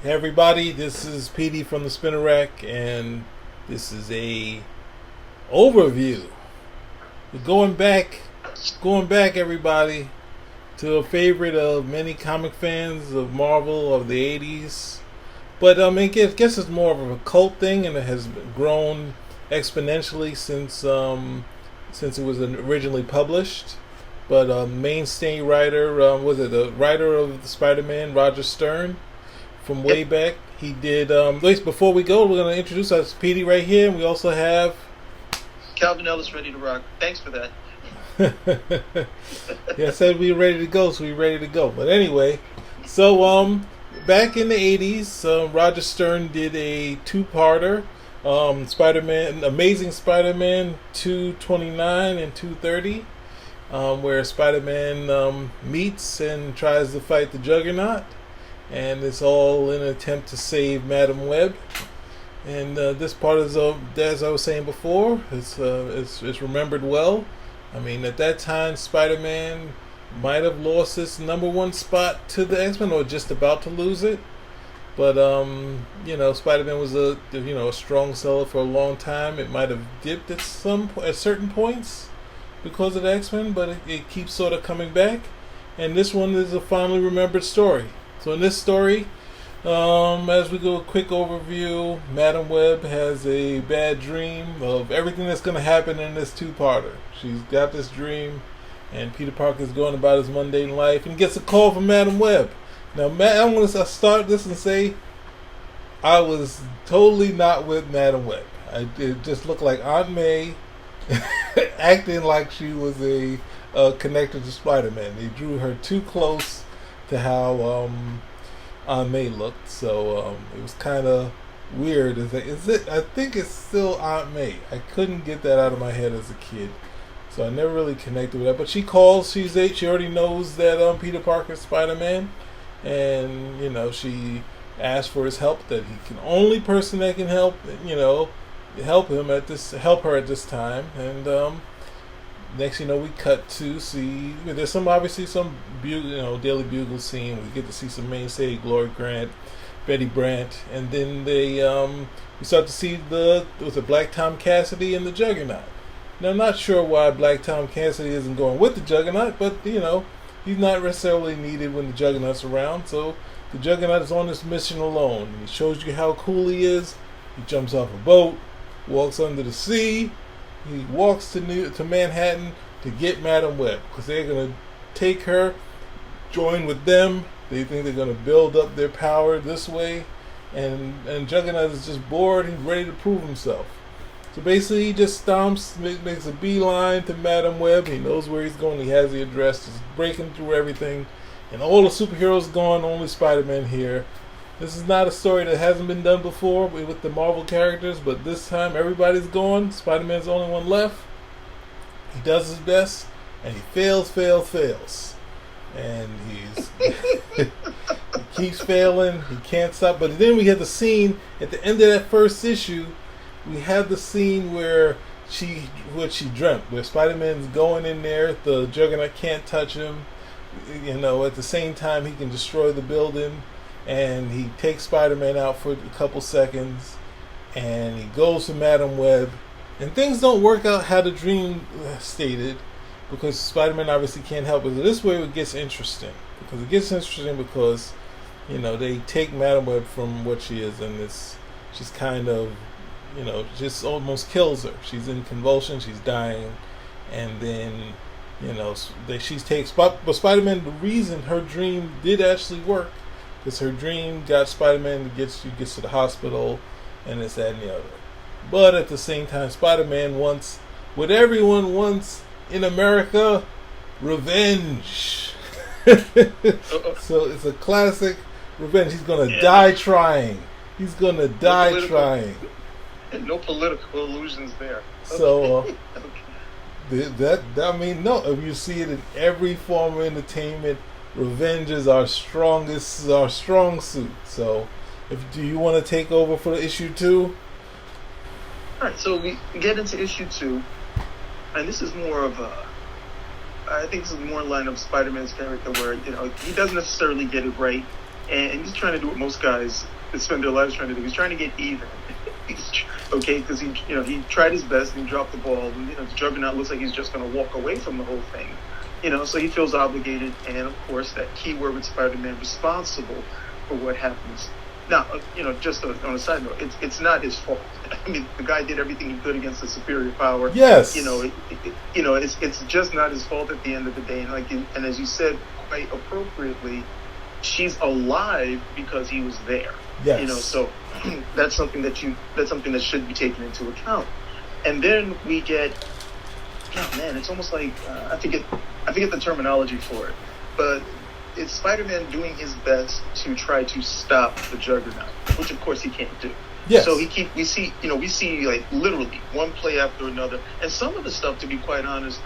Hey everybody, this is Petey from the Spinner Rack, and this is a overview. We're going back, everybody, to a favorite of many comic fans of Marvel of the '80s. But I guess it's more of a cult thing, and it has grown exponentially since it was originally published. But mainstay writer, was it the writer of Spider-Man, Roger Stern? From way back. He did. Wait, before we go, we're going to introduce us, Petey, right here. And we also have Calvin Ellis, ready to rock. Thanks for that. Yeah, I said we were ready to go, so we're ready to go. But anyway, so back in the '80s, Roger Stern did a two-parter, Spider-Man, Amazing Spider-Man 229 and 230, where Spider-Man meets and tries to fight the Juggernaut. And it's all in an attempt to save Madam Web. And this part is, as I was saying before, it's remembered well. I mean, at that time, Spider-Man might have lost its number one spot to the X-Men, or just about to lose it. But Spider-Man was a strong seller for a long time. It might have dipped at certain points because of the X-Men, but it keeps sort of coming back. And this one is a fondly remembered story. So in this story, as we go a quick overview, Madam Web has a bad dream of everything that's going to happen in this two-parter. She's got this dream, and Peter Parker is going about his mundane life and gets a call from Madam Web. Now, I'm going to start this and say I was totally not with Madam Web. It just looked like Aunt May acting like she was connected to Spider-Man. They drew her too close to how Aunt May looked, so it was kind of weird. I think it's still Aunt May. I couldn't get that out of my head as a kid, so I never really connected with that. But she calls. She already knows that Peter Parker's Spider-Man, and she asks for his help. That he can only person that can help help her at this time, and next, we cut to see there's obviously some Daily Bugle scene. We get to see some mainstay Glory Grant, Betty Brant, and then we start to see the Black Tom Cassidy and the Juggernaut. Now, I'm not sure why Black Tom Cassidy isn't going with the Juggernaut, but he's not necessarily needed when the Juggernaut's around. So the Juggernaut is on this mission alone, and he shows you how cool he is. He jumps off a boat, walks under the sea. He walks to Manhattan to get Madam Web because they're going to take her, join with them. They think they're going to build up their power this way. And Juggernaut is just bored. He's ready to prove himself. So basically, he just makes a beeline to Madam Web. He knows where he's going. He has the address. He's breaking through everything. And all the superheroes gone, only Spider-Man here. This is not a story that hasn't been done before with the Marvel characters, but this time everybody's gone. Spider-Man's the only one left. He does his best, and he fails. And he keeps failing. He can't stop. But then we had the scene, at the end of that first issue, we had the scene where what she dreamt, where Spider-Man's going in there, the Juggernaut can't touch him. At the same time, he can destroy the building. And he takes Spider-Man out for a couple seconds, and he goes to Madam Web, and things don't work out how the dream stated, because Spider-Man obviously can't help it. So this way it gets interesting, because they take Madam Web from what she is, and she's kind of just almost kills her. She's in convulsions, she's dying, and then but Spider-Man, the reason her dream did actually work, because her dream got Spider-Man gets to the hospital, and it's that and the other. But at the same time, Spider-Man wants what everyone wants in America: revenge. So it's a classic revenge. He's gonna die trying. Trying. And no political illusions there. So no. You see it in every form of entertainment. Revenge is our strong suit. So, do you want to take over for issue 2? All right, so we get into issue 2, and this is more of I think this is more in line of Spider-Man's character, where he doesn't necessarily get it right and he's trying to do what most guys spend their lives trying to do. He's trying to get even. Okay, because he tried his best and he dropped the ball. And, the Juggernaut looks like he's just going to walk away from the whole thing. So he feels obligated, and of course that key word with Spider-Man, responsible for what happens. Now, just on a side note, it's not his fault. I mean, the guy did everything he could against a superior power. Yes. It's just not his fault at the end of the day. And as you said quite appropriately, she's alive because he was there. Yes. So that's something that should be taken into account. And then we get, it's almost like I forget the terminology for it, but it's Spider-Man doing his best to try to stop the Juggernaut, which of course he can't do. Yes. So we see like literally one play after another, and some of the stuff, to be quite honest,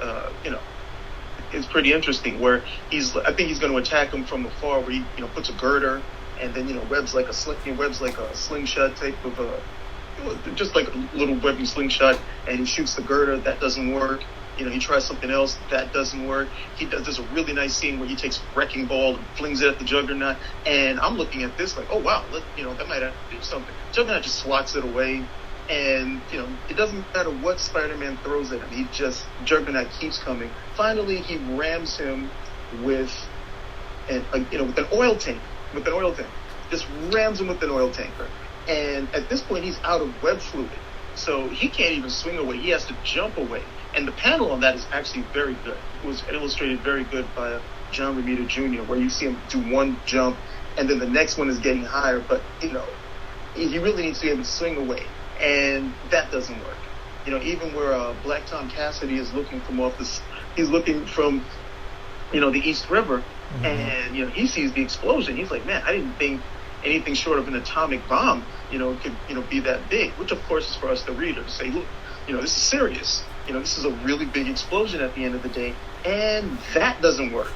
is pretty interesting. Where I think he's going to attack him from afar, where he puts a girder and then webs like a slingshot type of just like a little webbing slingshot, and he shoots the girder. That doesn't work. He tries something else. That doesn't work. There's a really nice scene where he takes a wrecking ball and flings it at the Juggernaut. And I'm looking at this like, oh, wow, that might have to do something. Juggernaut just swats it away. And, it doesn't matter what Spider-Man throws at him. Juggernaut keeps coming. Finally, he rams him with an oil tank. Just rams him with an oil tanker. And at this point, he's out of web fluid. So he can't even swing away. He has to jump away. And the panel on that is actually very good. It was illustrated very good by John Romita Jr., where you see him do one jump, and then the next one is getting higher. But, he really needs to be able to swing away. And that doesn't work. Even where Black Tom Cassidy is looking from he's looking from, the East River, mm-hmm. and, he sees the explosion. He's like, man, I didn't think anything short of an atomic bomb, could, be that big, which of course is for us, the reader, to say, look, this is serious. This is a really big explosion at the end of the day, and that doesn't work.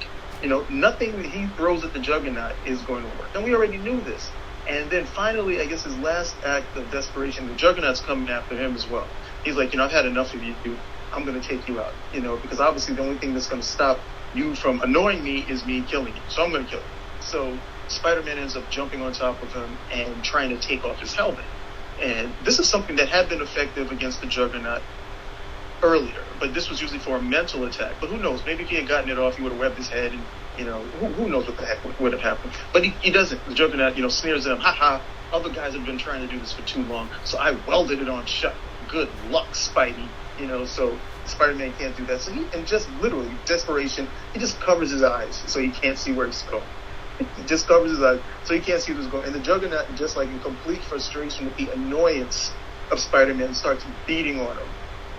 Nothing that he throws at the Juggernaut is going to work, and we already knew this. And then finally, I guess his last act of desperation, the Juggernaut's coming after him as well. He's like, I've had enough of you. I'm going to take you out, because obviously the only thing that's going to stop you from annoying me is me killing you. So I'm going to kill you. So Spider-Man ends up jumping on top of him and trying to take off his helmet. And this is something that had been effective against the Juggernaut earlier, but this was usually for a mental attack. But who knows? Maybe if he had gotten it off, he would have webbed his head, and who knows what the heck would have happened. But he doesn't. The Juggernaut, sneers at him. Ha! Other guys have been trying to do this for too long, so I welded it on shut. Good luck, Spidey. So Spider-Man can't do that. So and just literally desperation, he just covers his eyes so he can't see where he's going. He just covers his eyes so he can't see where he's going. And the Juggernaut, just like in complete frustration with the annoyance of Spider-Man, starts beating on him.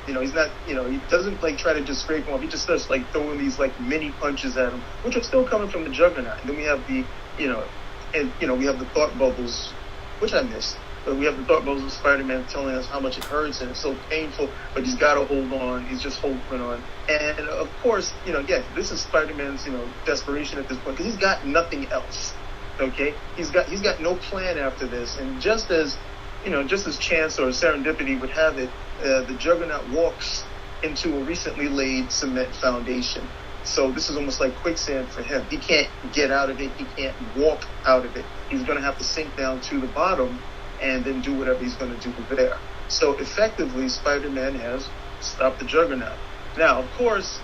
He's not, he doesn't try to just scrape him off. He just starts throwing these mini punches at him, which are still coming from the Juggernaut. And then we have the, we have the thought bubbles, which I missed. But we have the thought bubbles of Spider-Man telling us how much it hurts and it's so painful, but he's got to hold on. He's just holding on. And of course, again, this is Spider-Man's, desperation at this point, because he's got nothing else. Okay, he's got no plan after this. And just as chance or serendipity would have it, the Juggernaut walks into a recently laid cement foundation. So this is almost like quicksand for him. He can't get out of it. He can't walk out of it. He's going to have to sink down to the bottom and then do whatever he's going to do there. So effectively, Spider-Man has stopped the Juggernaut. Now, of course,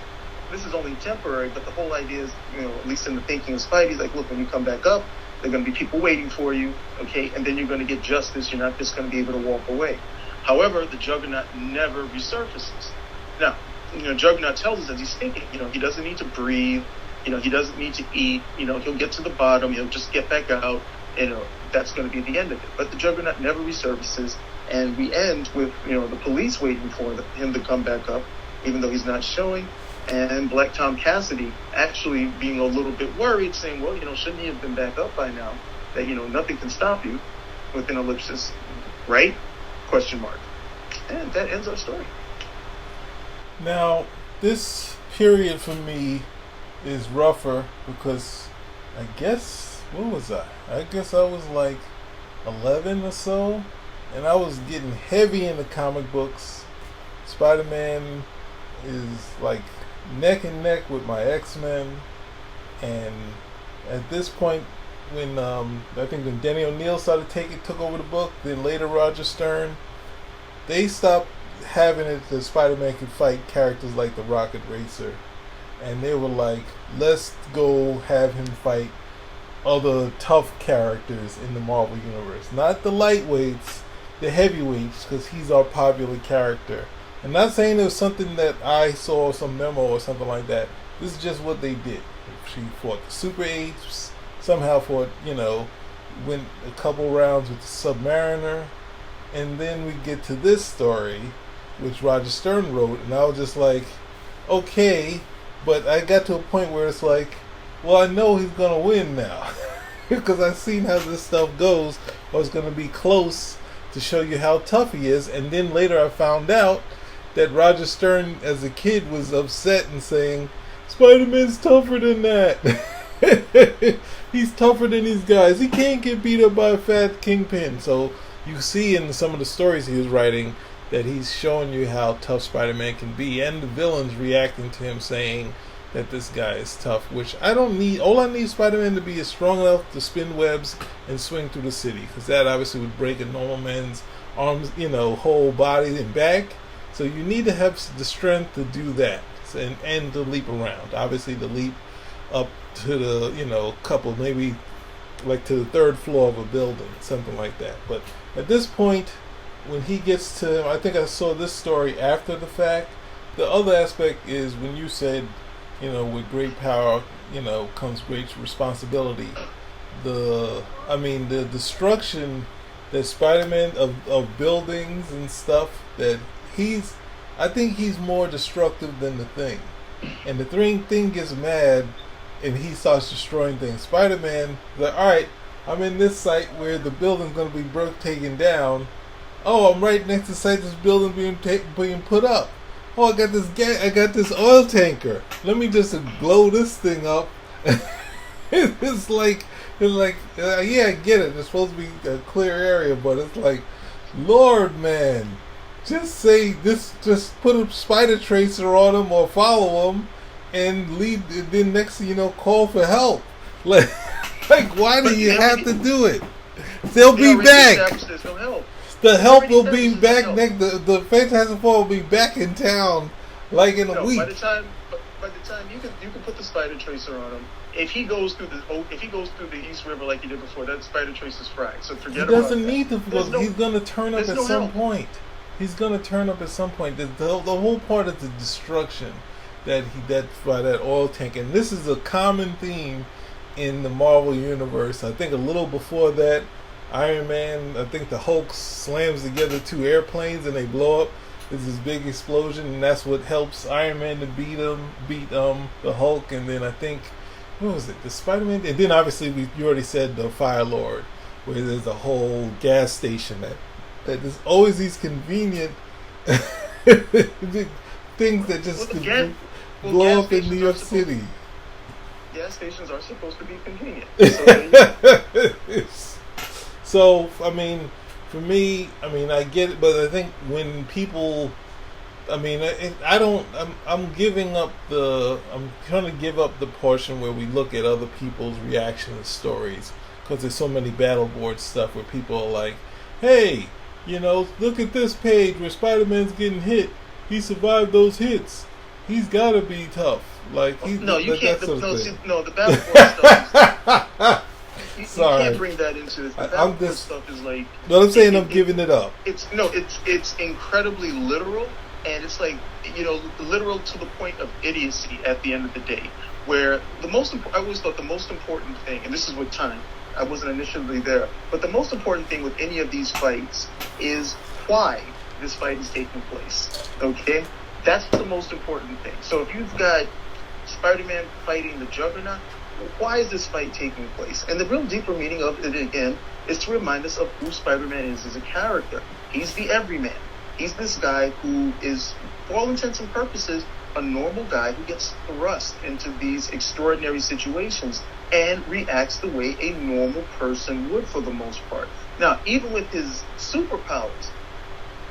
this is only temporary, but the whole idea is, at least in the thinking of Spidey, look, when you come back up, there are going to be people waiting for you, okay? And then you're going to get justice. You're not just going to be able to walk away. However, the Juggernaut never resurfaces. Now, Juggernaut tells us as he's thinking, he doesn't need to breathe. He doesn't need to eat. He'll get to the bottom. He'll just get back out. That's going to be the end of it. But the Juggernaut never resurfaces. And we end with, the police waiting for him to come back up, even though he's not showing. And Black Tom Cassidy actually being a little bit worried, saying, well, shouldn't he have been back up by now? That, nothing can stop you with an ellipsis, right? Question mark. And that ends our story. Now, this period for me is rougher because I guess, what was I? I guess I was 11 or so, and I was getting heavy into comic books. Spider-Man is neck and neck with my X-Men, and at this point I think when Denny O'Neil took over the book, then later Roger Stern, they stopped having it that Spider-Man could fight characters like the Rocket Racer, and they were like, let's go have him fight other tough characters in the Marvel universe, not the lightweights, the heavyweights, because he's our popular character. I'm not saying it was something that I saw some memo or something like that. This is just what they did. She fought the Super Apes, somehow fought, went a couple rounds with the Submariner, and then we get to this story, which Roger Stern wrote, and I was just like, okay, but I got to a point where it's like, well, I know he's gonna win now, because I've seen how this stuff goes. I was gonna be close to show you how tough he is, and then later I found out that Roger Stern, as a kid, was upset and saying, Spider-Man's tougher than that. He's tougher than these guys. He can't get beat up by a fat kingpin. So you see in some of the stories he was writing that he's showing you how tough Spider-Man can be, and the villains reacting to him saying that this guy is tough, which I don't need. All I need Spider-Man to be is strong enough to spin webs and swing through the city, because that obviously would break a normal man's arms, whole body and back. So you need to have the strength to do that, and to leap around. Obviously, to leap up to the couple, maybe like to the third floor of a building, something like that. But at this point, when he gets to, I think I saw this story after the fact. The other aspect is when you said, with great power, comes great responsibility. The destruction that Spider-Man of buildings and stuff, that I think he's more destructive than the Thing. And the thing gets mad and he starts destroying things. Spider-Man is like, alright, I'm in this site where the building's going to be taken down. Oh, I'm right next to the site this building being put up. Oh, I got this oil tanker. Let me just blow this thing up. It's like, yeah, I get it. It's supposed to be a clear area, but it's like, Lord, man, just say this. Just put a spider tracer on him or follow him, and lead. Then next thing you know, call for help. Like why do you have to do it? They'll be back. There's no help. The help will be back next. The Fantastic Four will be back in town, like in a week. By the time you can put the spider tracer on him. If he goes through the East River like he did before, that spider tracer's fried. So forget about that. He doesn't need to. He's going to turn up at some point. He's going to turn up at some point. The whole part of the destruction that by that oil tank, and this is a common theme in the Marvel universe. I think a little before that, Iron Man, I think the Hulk slams together two airplanes and they blow up. There's this big explosion, and that's what helps Iron Man to beat the Hulk. And then I think, what was it, the Spider-Man? And then obviously you already said the Fire Lord, where there's a whole gas station that there's always these convenient things that just blow up in New York City. Gas stations are supposed to be convenient. So, for me, I get it, but I think when people, I'm trying to give up the portion where we look at other people's reaction to stories, because there's so many battle board stuff where people are like, hey, look at this page where Spider-Man's getting hit. He survived those hits. He's got to be tough. Like he's you can't. The battle board stuff. You can't bring that into this. The battle board stuff is like. But I'm saying I'm giving it up. It's incredibly literal, and it's like literal to the point of idiocy at the end of the day. Where I always thought the most important thing, and this is with time. I wasn't initially there, but the most important thing with any of these fights is why this fight is taking place. Okay, that's the most important thing. So if you've got Spider-Man fighting the Juggernaut, why is this fight taking place? And the real deeper meaning of it, again, is to remind us of who Spider-Man is as a character. He's the everyman. He's this guy who is, for all intents and purposes, a normal guy who gets thrust into these extraordinary situations and reacts the way a normal person would for the most part. Now, even with his superpowers,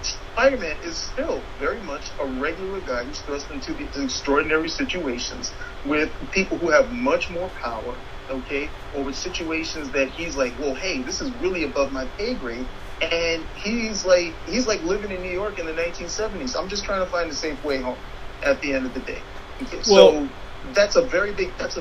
Spider-Man is still very much a regular guy who's thrust into these extraordinary situations with people who have much more power okay, or with situations that he's like, well, hey, this is really above my pay grade. And he's like living in New York in the 1970s. I'm just trying to find a safe way home at the end of the day. Okay, so that's a very big part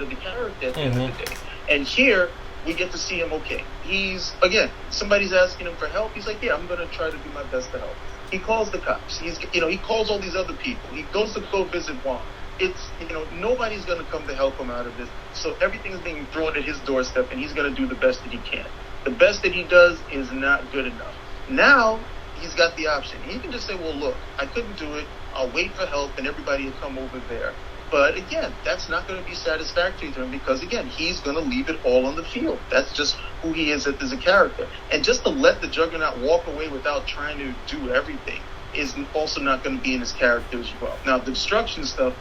of the character at the end of the day. And here we get to see him. Okay, he's again, somebody's asking him for help. He's like, yeah, I'm going to try to do my best to help. He calls the cops. He calls all these other people. He goes to go visit Juan. It's, nobody's going to come to help him out of this. So everything is being thrown at his doorstep, and he's going to do the best that he can. The best that he does is not good enough. Now he's got the option. He can just say, well, look, I couldn't do it. I'll wait for help, and everybody will come over there. But again, that's not going to be satisfactory to him because, again, he's going to leave it all on the field. That's just who he is as a character. And just to let the Juggernaut walk away without trying to do everything is also not going to be in his character as well. Now, the destruction stuff,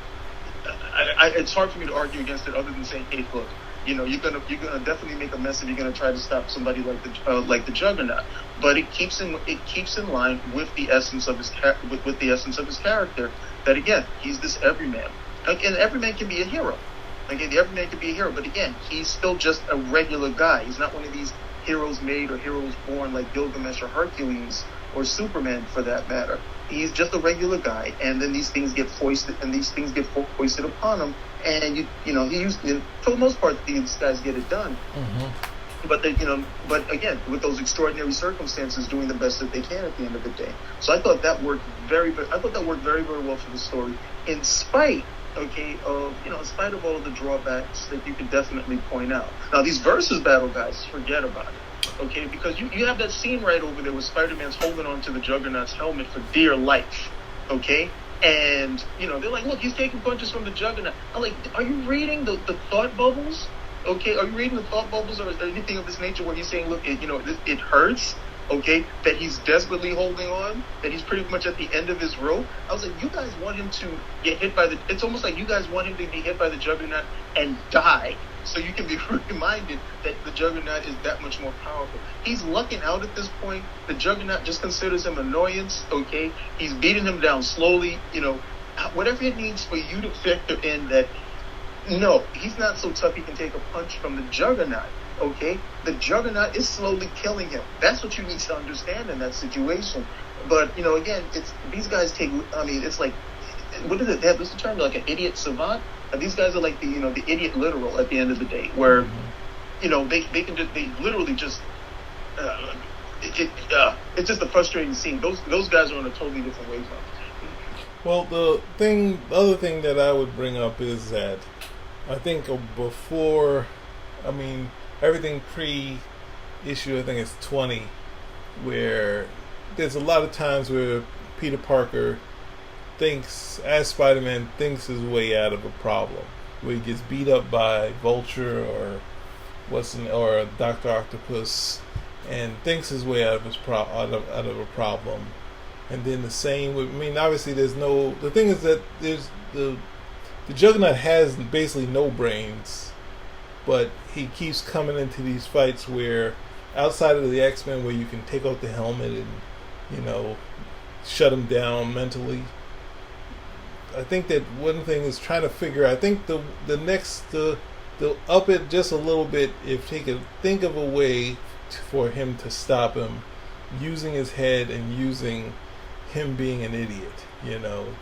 it's hard for me to argue against it other than saying, hey, look, you're gonna definitely make a mess if you're gonna try to stop somebody like the Juggernaut. But it keeps in line with the essence of his with the essence of his character. That again, he's this everyman. And everyman can be a hero. Okay, the everyman can be a hero, but again, he's still just a regular guy. He's not one of these heroes made or heroes born like Gilgamesh or Hercules or Superman for that matter. He's just a regular guy, and then these things get foisted upon him. And he used, for the most part, these guys get it done. Mm-hmm. But again, with those extraordinary circumstances, doing the best that they can at the end of the day. So I thought that worked very, very well for the story, in spite of all of the drawbacks that you could definitely point out. Now, these versus battle guys, forget about it. Okay, because you have that scene right over there where Spider-Man's holding on to the Juggernaut's helmet for dear life. Okay. And, they're like, look, he's taking punches from the Juggernaut. I'm like, are you reading the thought bubbles? Okay, are you reading the thought bubbles or anything of this nature where he's saying, look, it hurts, okay, that he's desperately holding on, that he's pretty much at the end of his rope? I was like, you guys want him to get hit by it's almost like you guys want him to be hit by the Juggernaut and die, so you can be reminded that the Juggernaut is that much more powerful. He's lucking out at this point. The Juggernaut just considers him annoyance, okay? He's beating him down slowly, whatever it needs for you to factor in that, no, he's not so tough he can take a punch from the Juggernaut, okay? The Juggernaut is slowly killing him. That's what you need to understand in that situation. But, again, these guys it's like, what is it? They have this term, like an idiot savant. These guys are like the idiot literal at the end of the day, where they literally just it's just a frustrating scene. Those guys are on a totally different wavelength. Well, the other thing that I would bring up is that I think before, everything pre-issue, I think it's 20, where there's a lot of times where Peter Parker as Spider-Man thinks his way out of a problem, where he gets beat up by Vulture or Dr. Octopus, and thinks his way out of out of a problem. And then the same with, obviously the thing is that there's the Juggernaut has basically no brains, but he keeps coming into these fights where outside of the X-Men, where you can take out the helmet and shut him down mentally. I think that one thing is trying to figure. I think the up it just a little bit, if he could think of a way for him to stop him, using his head and using him being an idiot.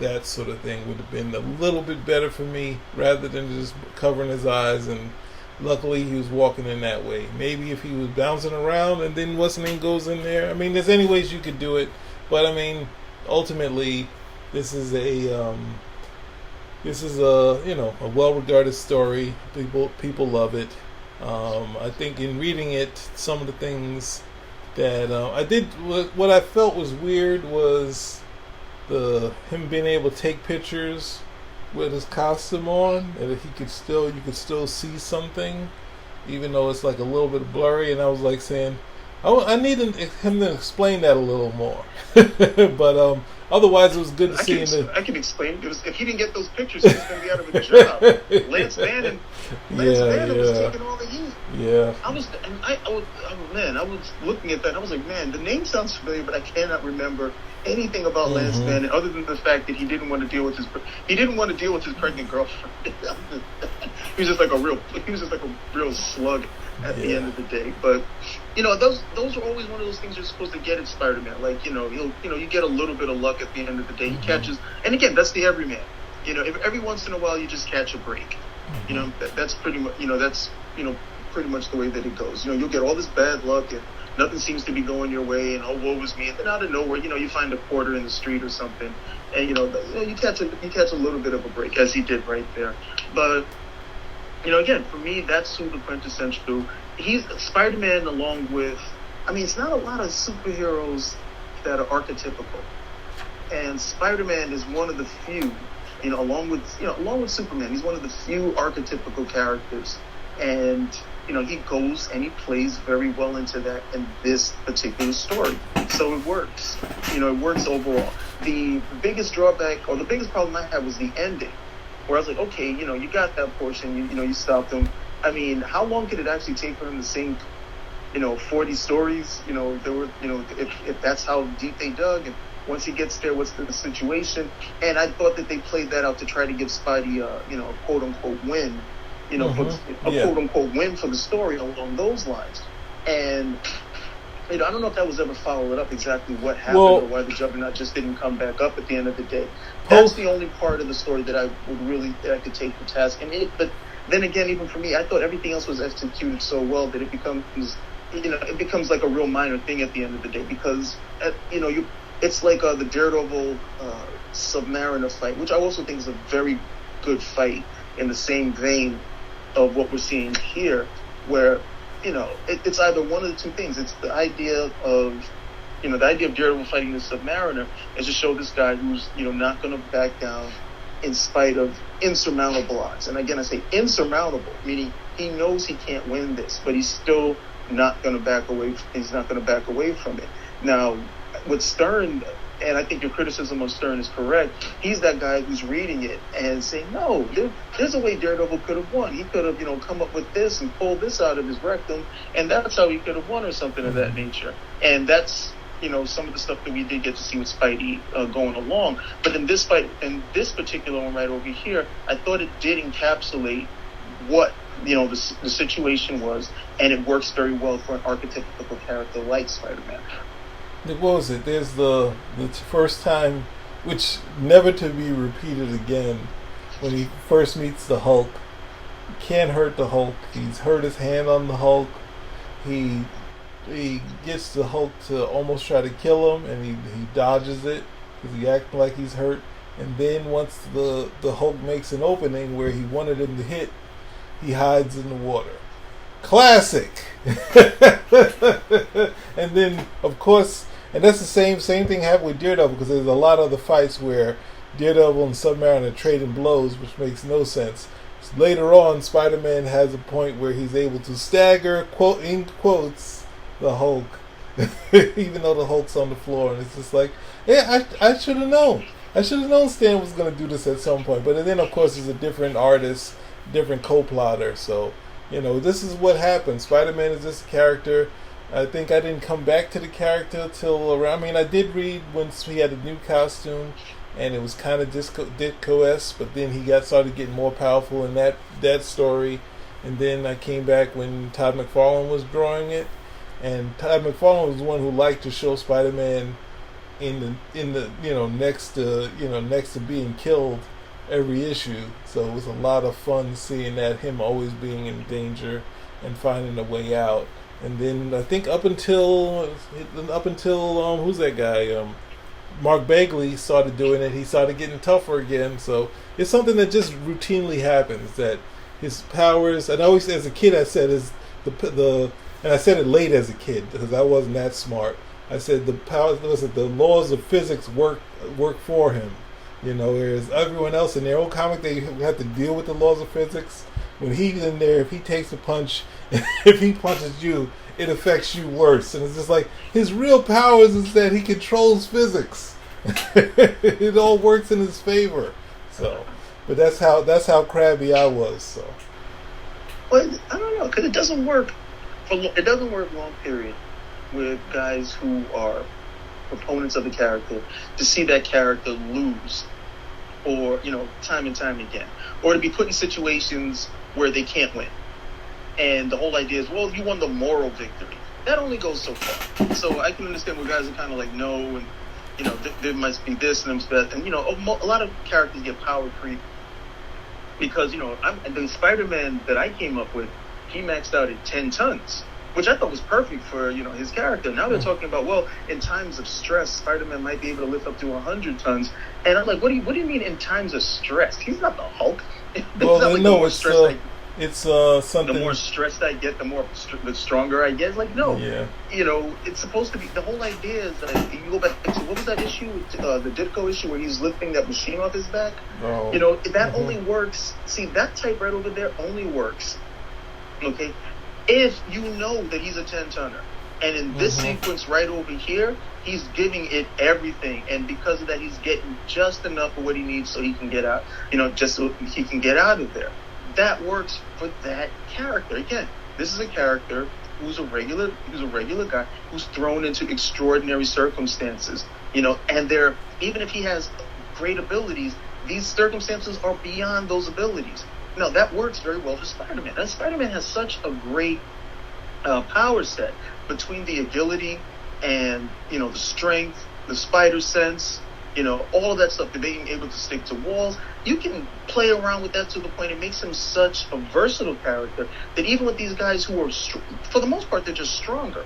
That sort of thing would have been a little bit better for me, rather than just covering his eyes. And luckily he was walking in that way. Maybe if he was bouncing around and then what's name goes in there. There's any ways you could do it, but ultimately this is a well-regarded story. People love it. I think in reading it, some of the things that I did, what I felt was weird was him being able to take pictures with his costume on, and you could still see something, even though it's like a little bit blurry. And I was like saying, I need him to explain that a little more. But otherwise, it was good to see him. I can explain. If he didn't get those pictures, he was going to be out of a job. Lance Bannon was taking all the heat. Yeah. I was looking at that. I was like, man, the name sounds familiar, but I cannot remember anything about Lance Bannon other than the fact that he didn't want to deal with his pregnant girlfriend. he was just like a real slug at the end of the day. But those are always one of those things you're supposed to get in Spider-Man. Like you get a little bit of luck at the end of the day. He catches, and again, that's the everyman. If every once in a while you just catch a break. That's pretty much pretty much the way that it goes. You'll get all this bad luck and nothing seems to be going your way, and woe is me. And then out of nowhere, you find a quarter in the street or something, and you catch a little bit of a break, as he did right there. But again, for me, that's who the quintessential. He's Spider-Man, along with. I mean, it's not a lot of superheroes that are archetypical, and Spider-Man is one of the few. Along with Superman, he's one of the few archetypical characters, and he goes and he plays very well into that in this particular story. So it works. It works overall. The biggest drawback, or the biggest problem I had, was the ending, where I was like, okay, you got that portion, you stopped him. I mean, how long could it actually take for him to sink, 40 stories? There were, if that's how deep they dug, and once he gets there, what's the situation? And I thought that they played that out to try to give Spidey a quote unquote win, quote unquote win for the story along those lines. And I don't know if that was ever followed up exactly what happened, or why the Juggernaut just didn't come back up at the end of the day. That's the only part of the story that I could take to task. But then again, even for me, I thought everything else was executed so well that it becomes like a real minor thing at the end of the day, because it's like the Daredevil Submariner fight, which I also think is a very good fight in the same vein of what we're seeing here, where it's either one of the two things. It's the idea of Daredevil fighting the Submariner is to show this guy who's not going to back down in spite of insurmountable odds. And again, I say insurmountable, meaning he knows he can't win this, but he's still not going to back away. He's not going to back away from it. Now, with Stern, and I think your criticism of Stern is correct, he's that guy who's reading it and saying, no, there's a way Daredevil could have won. He could have, come up with this and pulled this out of his rectum, and that's how he could have won, or something of that nature. And that's, some of the stuff that we did get to see with Spidey going along. But in this fight, in this particular one right over here, I thought it did encapsulate what the situation was, and it works very well for an archetypical character like Spider-Man. What was it? There's the first time, which never to be repeated again, when he first meets the Hulk. He can't hurt the Hulk. He's hurt his hand on the Hulk. He gets the Hulk to almost try to kill him, and he dodges it because he acts like he's hurt. And then once the Hulk makes an opening where he wanted him to hit, he hides in the water. Classic. And then, of course, and that's the same thing happened with Daredevil, because there's a lot of the fights where Daredevil and Submariner trading blows, which makes no sense. Later on, Spider-Man has a point where he's able to stagger, quote in quotes, the Hulk, even though the Hulk's on the floor, and it's just like, yeah, I should have known. I should have known Stan was going to do this at some point. But then, of course, he's a different artist, different co-plotter, so this is what happened. Spider-Man is this character. I think I didn't come back to the character till around. I mean, I did read once he had a new costume, and it was kind of Ditko-esque, but then he started getting more powerful in that story. And then I came back when Todd McFarlane was drawing it, and Todd McFarlane was the one who liked to show Spider-Man in the next to being killed every issue. So it was a lot of fun seeing that, him always being in danger and finding a way out. And then I think up until who's that guy? Mark Bagley started doing it. He started getting tougher again. So it's something that just routinely happens, that his powers. And I always, as a kid, I said is the and I said it late as a kid because I wasn't that smart. I said the laws of physics work for him. Whereas everyone else in their own comic, they have to deal with the laws of physics. When he's in there, if he takes a punch, if he punches you, it affects you worse. And it's just like, his real powers is that he controls physics. It all works in his favor. So, but that's how crabby I was. So, but I don't know, because it doesn't work long period with guys who are proponents of the character, to see that character lose, or time and time again, or to be put in situations where they can't win. And the whole idea is, well, you won the moral victory. That only goes so far. So I can understand where guys are kind of like, no, and, there must be this and there must be that. And, a lot of characters get power creep because, the Spider-Man that I came up with, he maxed out at 10 tons, which I thought was perfect for, his character. Now they're talking about, well, in times of stress, Spider-Man might be able to lift up to 100 tons. And I'm like, what do you mean in times of stress? He's not the Hulk. Well, no, it's something. The more stressed I get, the stronger I get. It's like, no. Yeah. It's supposed to be, the whole idea is that you go back to, what was that issue? The Ditko issue where he's lifting that machine off his back? Oh. That only works. See, that type right over there only works, okay, if you know that he's a 10-tonner. And in this sequence right over here, he's giving it everything. And because of that, he's getting just enough of what he needs so he can get out, just so he can get out of there. That works for that character. Again, this is a character who's a regular guy who's thrown into extraordinary circumstances, and even if he has great abilities, these circumstances are beyond those abilities. Now, that works very well for Spider-Man. And Spider-Man has such a great power set between the agility and, the strength, the spider sense, all of that stuff, the being able to stick to walls. You can play around with that to the point it makes him such a versatile character that even with these guys who are, for the most part, they're just stronger.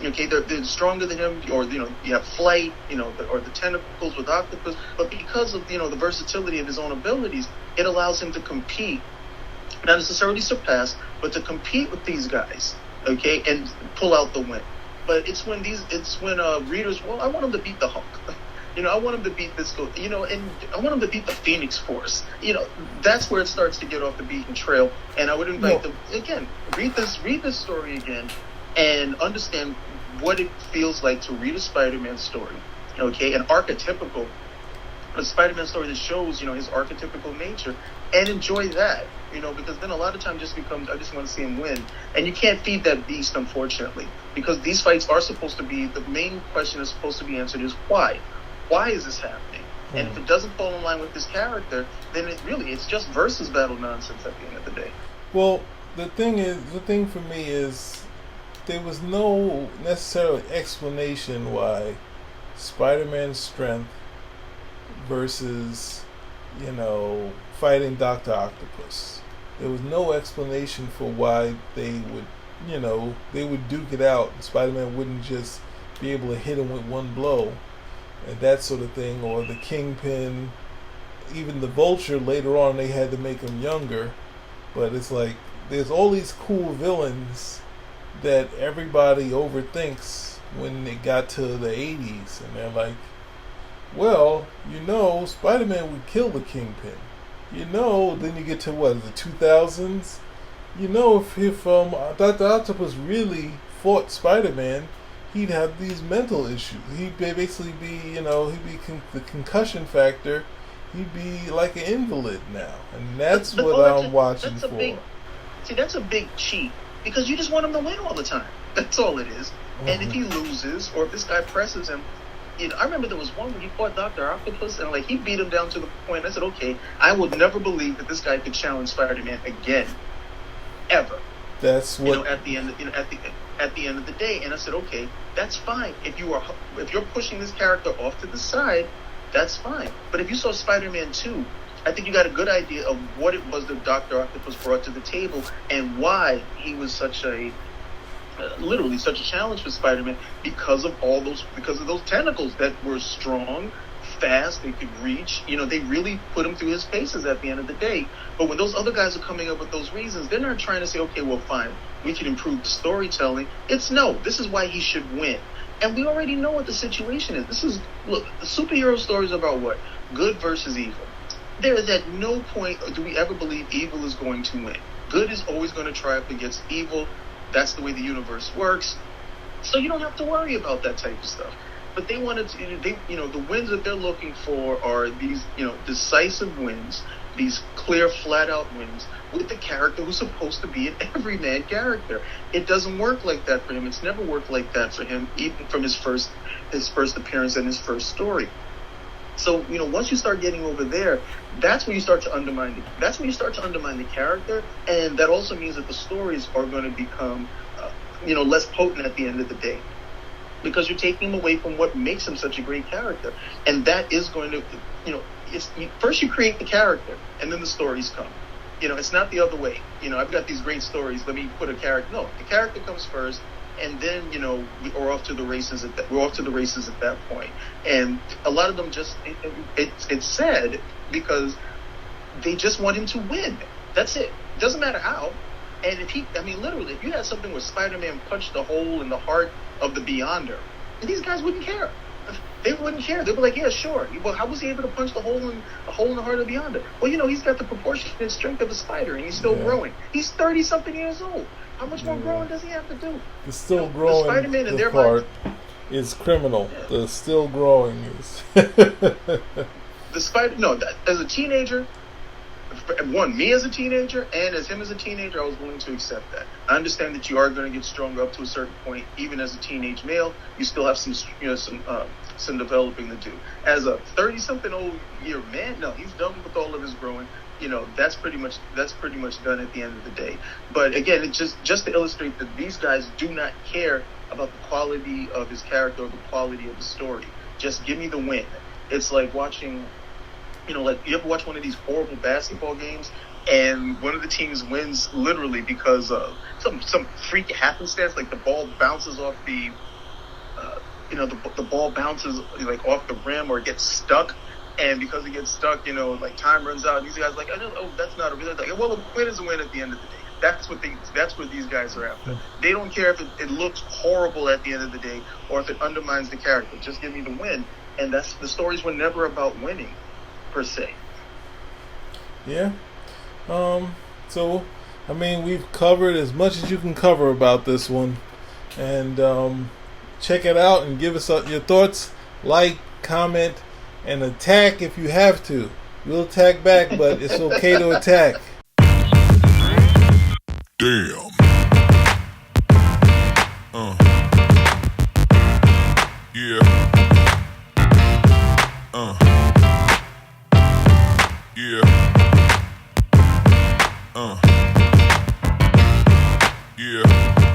Okay, they're stronger than him, or, you have flight, or the tentacles with Octopus. But because of, the versatility of his own abilities, it allows him to compete, not necessarily surpass, but to compete with these guys, okay, and pull out the win. But it's when readers, well, I want him to beat the Hulk. I want him to beat this, and I want him to beat the Phoenix Force. That's where it starts to get off the beaten trail. And I would invite them, again, read this story again and understand what it feels like to read a Spider-Man story, okay, an archetypical Spider-Man story that shows, his archetypical nature, and enjoy that, because then a lot of time just becomes, I just want to see him win. And you can't feed that beast, unfortunately, because these fights are supposed to be, the main question is supposed to be answered is why? Why is this happening? And if it doesn't fall in line with this character, then it's just versus battle nonsense at the end of the day. Well, the thing for me is there was no necessarily explanation why Spider-Man's strength versus, fighting Dr. Octopus. There was no explanation for why they would duke it out. Spider-Man wouldn't just be able to hit him with one blow and that sort of thing, or the Kingpin, even the Vulture. Later on they had to make him younger, but it's like there's all these cool villains that everybody overthinks when they got to the 80s, and they're like, well, Spider-Man would kill the Kingpin. Then you get to the 2000s. If Dr. Octopus really fought Spider-Man, he'd have these mental issues. He'd basically be, the concussion factor. He'd be like an invalid now, and that's what I'm watching for. That's a big cheat, because you just want him to win all the time. That's all it is. And if he loses, or if this guy presses him, I remember there was one where he fought Dr. Octopus, and he beat him down to the point. I said, okay, I would never believe that this guy could challenge Spider-Man again, ever. That's what at the end of the day. And I said, okay, that's fine. If you're pushing this character off to the side, that's fine. But if you saw Spider-Man 2, I think you got a good idea of what it was that Dr. Octopus brought to the table and why he was literally such a challenge for Spider-Man, because of those tentacles that were strong, fast, they could reach. They really put him through his paces at the end of the day. But when those other guys are coming up with those reasons, they're not trying to say, okay, well, fine, we can improve the storytelling. It's no, this is why he should win. And we already know what the situation is. Look, the superhero story is about what? Good versus evil. There is at no point do we ever believe evil is going to win. Good is always going to triumph against evil. That's the way the universe works. So you don't have to worry about that type of stuff. But they wanted to, the wins that they're looking for are these, decisive wins, these clear, flat-out wins with the character who's supposed to be an everyman character. It doesn't work like that for him. It's never worked like that for him, even from his first appearance and his first story. So once you start getting over there, that's when you start to undermine. That's when you start to undermine the character, and that also means that the stories are going to become, less potent at the end of the day, because you're taking him away from what makes him such a great character, and that is going to, first you create the character, and then the stories come. It's not the other way. I've got these great stories. Let me put a character. No, the character comes first, and then we're off to the races at that. We're off to the races at that point. And a lot of them just it's sad because they just want him to win. That's it. Doesn't matter how. And literally, if you had something where Spider-Man punched a hole in the heart of the Beyonder, these guys wouldn't care. They wouldn't care. They'd be like, yeah, sure. Well, how was he able to punch the hole in the heart of the Beyonder? Well, he's got the proportionate strength of a spider, and he's still growing. He's 30-something years old. How much more growing does he have to do? The still growing the Spider-Man in their part is criminal. Yeah. The still growing is... The Spider... No, as a teenager... me as a teenager and as him as a teenager, I was willing to accept that. I understand that you are going to get stronger up to a certain point. Even as a teenage male, you still have some developing to do. As a 30-something old year man, no, he's done with all of his growing. That's pretty much done at the end of the day. But again, it's just to illustrate that these guys do not care about the quality of his character or the quality of the story. Just give me the win. It's like watching. Like you ever watch one of these horrible basketball games and one of the teams wins literally because of some freak happenstance, like the ball bounces off the ball bounces like off the rim or it gets stuck, and because it gets stuck, like time runs out and these guys are like, oh, that's not a real, like, well, a win is a win at the end of the day. That's what these guys are after. They don't care if it looks horrible at the end of the day or if it undermines the character. Just give me the win. And the stories were never about winning. Per se. Yeah. So, we've covered as much as you can cover about this one. And check it out and give us your thoughts. Like, comment, and attack if you have to. We'll attack back, but it's okay to attack. Damn. Yeah. Yeah. Yeah.